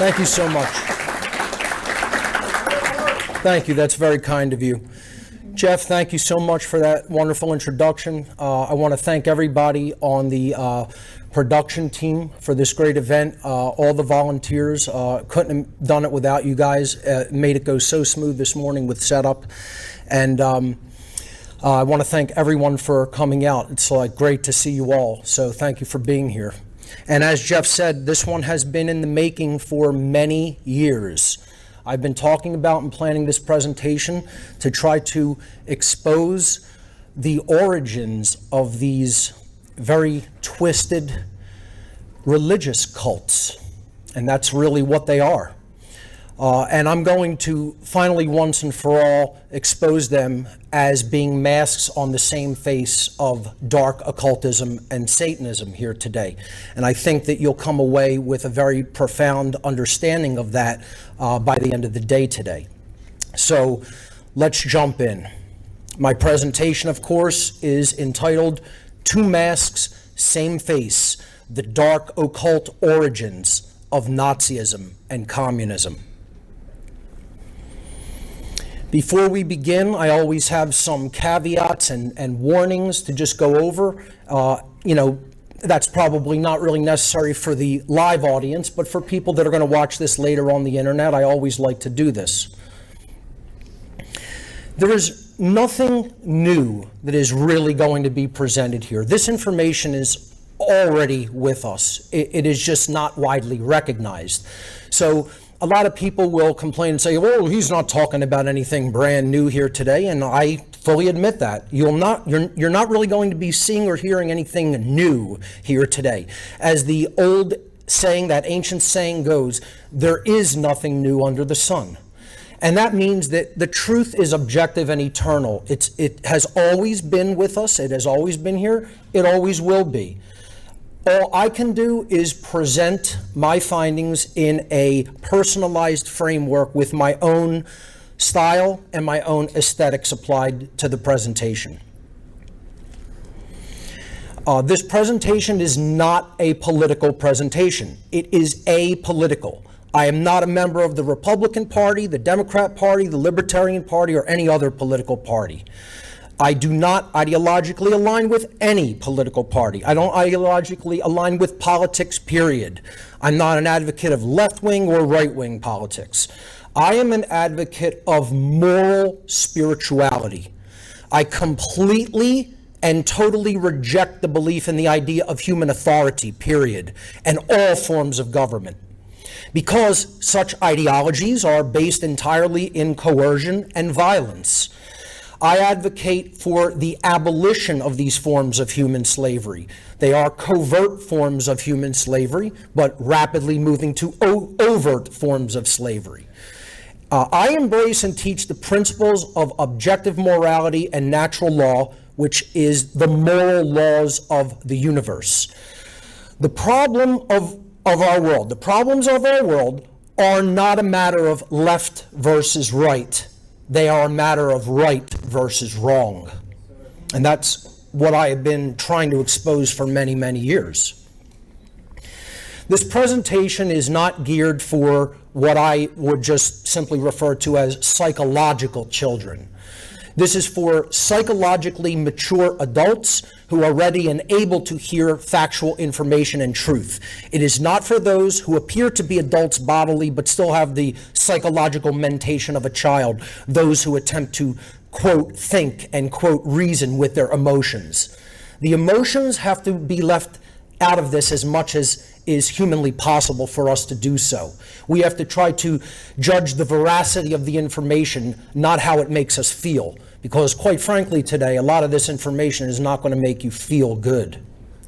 Thank you so much. Thank you. That's very kind of you. Jeff, thank you so much for that wonderful introduction. I want to thank everybody on the production team for this great event. All the volunteers, couldn't have done it without you guys. Made it go so smooth this morning with setup. And I want to thank everyone for coming out. It's great to see you all. So thank you for being here. And as Jeff said, this one has been in the making for many years. I've been talking about and planning this presentation to try to expose the origins of these very twisted religious cults. And that's really what they are. And I'm going to finally, once and for all, expose them as being masks on the same face of dark occultism and Satanism here today. And I think that you'll come away with a very profound understanding of that by the end of the day today. So let's jump in. My presentation, of course, is entitled Two Masks, Same Face, the Dark Occult Origins of Nazism and Communism. Before we begin, I always have some caveats and warnings to just go over. That's probably not really necessary for the live audience, but for people that are going to watch this later on the internet, I always like to do this. There is nothing new that is really going to be presented here. This information is already with us. It is just not widely recognized. So a lot of people will complain and say, "Oh, he's not talking about anything brand new here today," and I fully admit that. You're not really going to be seeing or hearing anything new here today. As the old saying, that ancient saying goes, there is nothing new under the sun. And that means that the truth is objective and eternal. It has always been with us. It has always been here. It always will be. All I can do is present my findings in a personalized framework with my own style and my own aesthetics applied to the presentation. This presentation is not a political presentation. It is apolitical. I am not a member of the Republican Party, the Democrat Party, the Libertarian Party, or any other political party. I do not ideologically align with any political party. I don't ideologically align with politics, period. I'm not an advocate of left-wing or right-wing politics. I am an advocate of moral spirituality. I completely and totally reject the belief in the idea of human authority, period, and all forms of government, because such ideologies are based entirely in coercion and violence. I advocate for the abolition of these forms of human slavery. They are covert forms of human slavery, but rapidly moving to overt forms of slavery. I embrace and teach the principles of objective morality and natural law, which is the moral laws of the universe. The problem of our world, the problems of our world are not a matter of left versus right. They are a matter of right versus wrong. And that's what I have been trying to expose for many, many years. This presentation is not geared for what I would just simply refer to as psychological children. This is for psychologically mature adults who are ready and able to hear factual information and truth. It is not for those who appear to be adults bodily but still have the psychological mentation of a child, those who attempt to, quote, think and, quote, reason with their emotions. The emotions have to be left out of this as much as is humanly possible for us to do so. We have to try to judge the veracity of the information, not how it makes us feel. Because quite frankly today, a lot of this information is not going to make you feel good.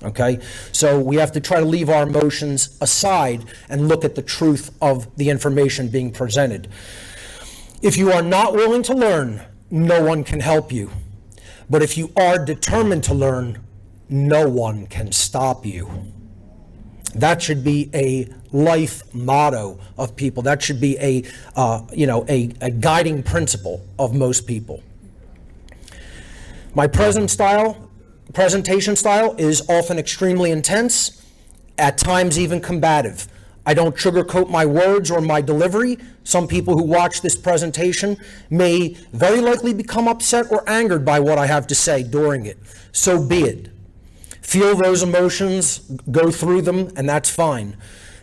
Okay? So we have to try to leave our emotions aside and look at the truth of the information being presented. If you are not willing to learn, no one can help you. But if you are determined to learn, no one can stop you. That should be a life motto of people. That should be a guiding principle of most people. My presentation style is often extremely intense, at times even combative. I don't sugarcoat my words or my delivery. Some people who watch this presentation may very likely become upset or angered by what I have to say during it. So be it. Feel those emotions, go through them, and that's fine.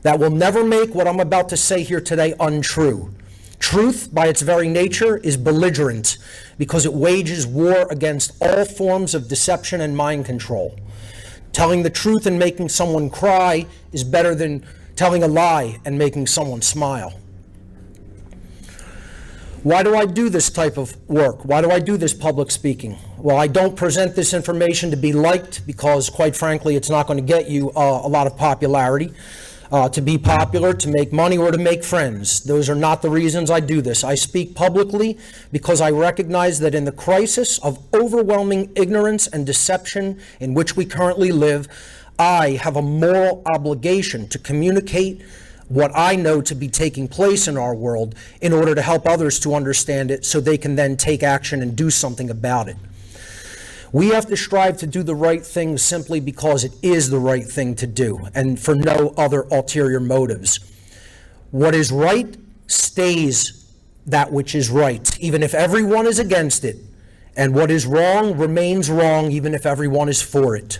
That will never make what I'm about to say here today untrue. Truth, by its very nature, is belligerent because it wages war against all forms of deception and mind control. Telling the truth and making someone cry is better than telling a lie and making someone smile. Why do I do this type of work? Why do I do this public speaking? Well, I don't present this information to be liked because, quite frankly, it's not going to get you a lot of popularity. To be popular, to make money, or to make friends. Those are not the reasons I do this. I speak publicly because I recognize that in the crisis of overwhelming ignorance and deception in which we currently live, I have a moral obligation to communicate what I know to be taking place in our world in order to help others to understand it so they can then take action and do something about it. We have to strive to do the right thing simply because it is the right thing to do and for no other ulterior motives. What is right stays that which is right, even if everyone is against it. And what is wrong remains wrong, even if everyone is for it.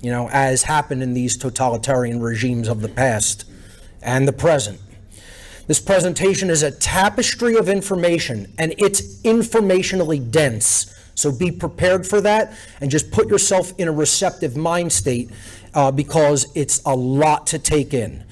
You know, as happened in these totalitarian regimes of the past and the present. This presentation is a tapestry of information, and it's informationally dense. So be prepared for that and just put yourself in a receptive mind state because it's a lot to take in.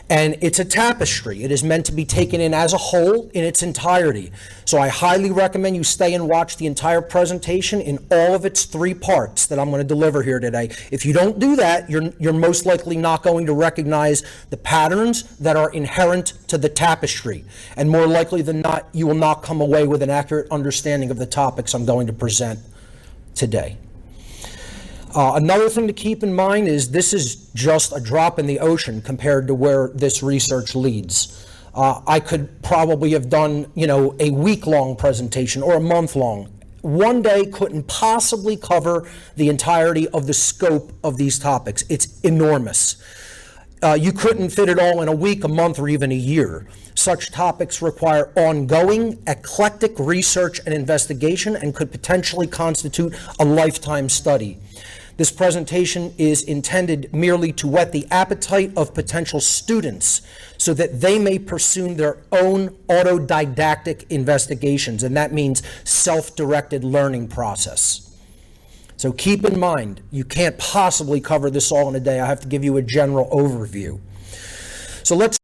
And it's a tapestry. It is meant to be taken in as a whole in its entirety. So I highly recommend you stay and watch the entire presentation in all of its 3 parts that I'm going to deliver here today. If you don't do that, you're most likely not going to recognize the patterns that are inherent to the tapestry. And more likely than not, you will not come away with an accurate understanding of the topics I'm going to present today. Another thing to keep in mind is this is just a drop in the ocean compared to where this research leads. I could probably have done, a week-long presentation or a month-long. One day couldn't possibly cover the entirety of the scope of these topics. It's enormous. You couldn't fit it all in a week, a month, or even a year. Such topics require ongoing, eclectic research and investigation and could potentially constitute a lifetime study. This presentation is intended merely to whet the appetite of potential students so that they may pursue their own autodidactic investigations, and that means self-directed learning process. So keep in mind, you can't possibly cover this all in a day. I have to give you a general overview. So let's